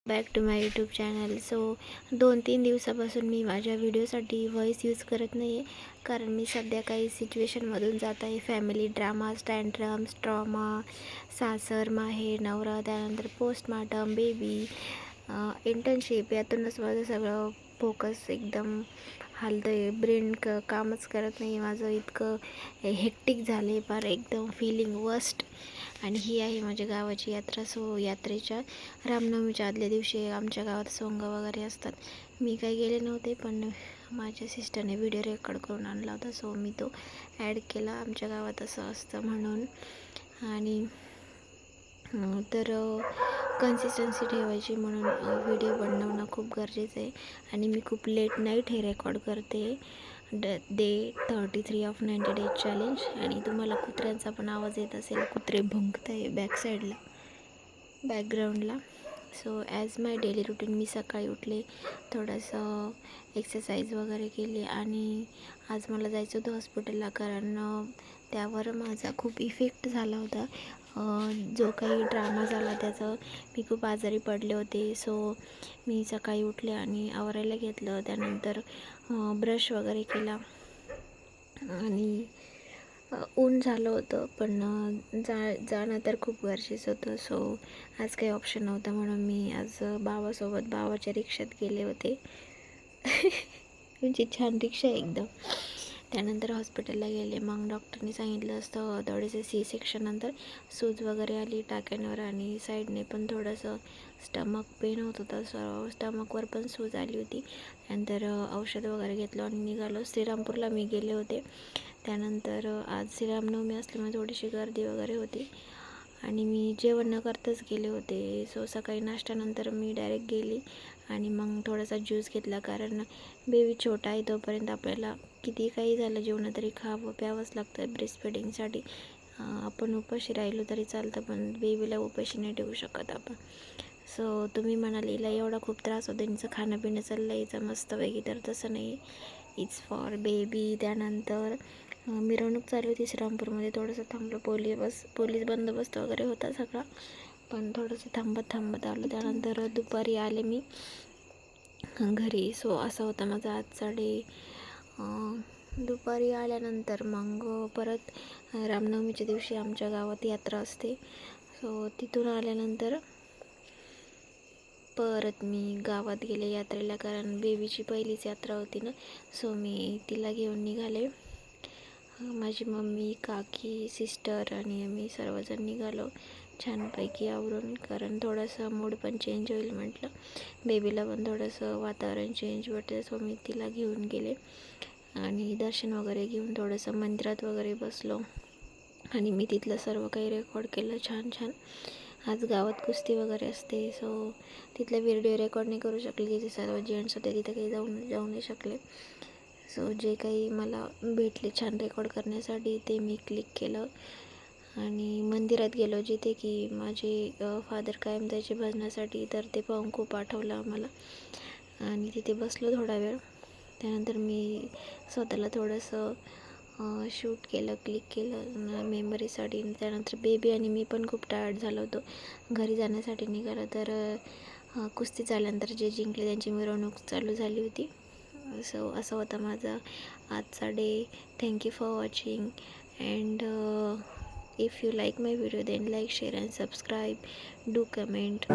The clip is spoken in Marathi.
Back to my YouTube channel. So 2-3 दिवसापासून मी माझ्या व्हिडिओसाठी व्हॉईस यूज करत नाही आहे, कारण मी सध्या काही सिच्युएशनमधून जात आहे. फॅमिली ड्रामाज, टँट्रम्स, ट्रॉमा, सासर, माहेर, नवरा, त्यानंतर पोस्टमार्टम, बेबी, इंटर्नशिप, यातूनच माझं सगळं फोकस एकदम हलतं आहे. ब्रेन कामच करत नाही माझं, इतकं हेक्टिक झालं आहे, फार एकदम फीलिंग वर्स्ट. आणि ही आहे माझ्या गावाची यात्रा. सो यात्रेच्या रामनवमीच्या आदल्या दिवशी आमच्या गावात सोंग वगैरे असतात. मी काही गेले नव्हते, पण माझ्या सिस्टरने व्हिडिओ रेकॉर्ड करून आणला होता, सो मी तो ॲड केला. आमच्या गावात असं असतं म्हणून. आणि तर कन्सिस्टन्सी ठेवायची म्हणून व्हिडिओ बनवणं खूप गरजेचं आहे. आणि मी खूप लेट नाईट हे रेकॉर्ड करते. Day 33 of 90 days challenge. आणि तुम्हाला कुत्र्यांचा पण आवाज येत असेल, कुत्रे भुंकत आहे बॅक साईडला, बॅकग्राऊंडला. सो ॲज माय डेली रुटीन मी सकाळी उठले, थोडंसं एक्सरसाइज वगैरे केली. आणि आज मला जायचं होतं हॉस्पिटलला, कारण त्यावर माझा खूप इफेक्ट झाला होता. जो काही ड्रामा झाला त्याचं मी खूप आजारी पडले होते. सो मी सकाळी उठले आणि आवरायला घेतलं. त्यानंतर ब्रश वगैरे केला. आणि ऊन झालं होतं, पण जाणं तर खूप गरजेचं होतं. सो आज काही ऑप्शन नव्हता, म्हणून मी आज भावाच्या रिक्षात गेले होते. म्हणजे छान रिक्षा आहे एकदम. त्यानंतर हॉस्पिटलला गेले. मग डॉक्टरने सांगितलं असतं थोडेसे C-सेक्शन नंतर सूज वगैरे आली टाक्यांवर, आणि साईडने पण थोडंसं स्टमक पेन होत होतं, स्टमकवर पण सूज आली होती. त्यानंतर औषध वगैरे घेतलं आणि निघालो. श्रीरामपूरला मी गेले होते. त्यानंतर आज श्रीरामनवमी असल्यामुळे थोडीशी गर्दी वगैरे होती, आणि मी जेवण न करताच गेले होते. सो सकाळी नाश्त्यानंतर मी डायरेक्ट गेली आणि मग थोडासा ज्यूस घेतला, कारण बेबी छोटा आहे तोपर्यंत आपल्याला किती काही झालं जेवण तरी प्यावंच लागतं ब्रेस्ट फिडिंगसाठी. आपण उपाशी राहिलो तरी चालतं, पण बेबीला उपाशी नाही ठेवू शकत आपण. सो तुम्ही म्हणाल हिला एवढा खूप त्रास होतो, हिचं खाणं पिणं चाललं हिचं मस्तपैकी, तर तसं नाही. It's for baby. त्यानंतर मिरवणूक चालू होती श्रीरामपूरमध्ये. थोडंसं थांबलो, पोलीस बंदोबस्त वगैरे होता सगळा, पण थोडंसं थांबत आलो. त्यानंतर दुपारी आले मी घरी. सो असा होता माझा आजचा डे. दुपारी आल्यानंतर मग परत रामनवमीच्या दिवशी आमच्या गावात यात्रा असते. सो तिथून आल्यानंतर परत मी गावात गेले यात्रेला, कारण बेबीची पहिलीच यात्रा होती ना. सो मी तिला घेऊन निघाले. माझी मम्मी, काकी, सिस्टर आणि आम्ही सर्वजण निघालो छानपैकी आवरून, कारण थोडंसं मूड पण चेंज होईल म्हटलं. बेबीला पण थोडंसं वातावरण चेंज वाटतं. सो मी तिला घेऊन गेले आणि दर्शन वगैरे घेऊन थोडंसं मंदिरात वगैरे बसलो. आणि मी तिथलं सर्व काही रेकॉर्ड केलं छान. आज गावात कुस्ती वगैरे असते, सो तिथले व्हिडिओ रेकॉर्ड नाही करू शकले, की जे सर्व जेंट्स होते तिथे काही जाऊ नाही शकले. सो जे काही मला भेटले छान रेकॉर्ड करण्यासाठी ते मी क्लिक केलं. आणि मंदिरात गेलो, जिथे की माझे फादर कायम जायचे भजनासाठी, तर ते पाहून खूप आठवलं आम्हाला. आणि तिथे बसलो थोडा वेळ. त्यानंतर मी स्वतःला थोडंसं शूट केलं, क्लिक केलं मेमरीसाठी. त्यानंतर बेबी आणि मी पण खूप टायर्ड झालो होतो, घरी जाण्यासाठी निघालो. तर कुस्ती झाल्यानंतर जे जिंकले त्यांची मिरवणूक चालू झाली होती. सो असा होता माझा आजचा day. Thank you for watching. And if you like my video, then like, share and subscribe. Do comment.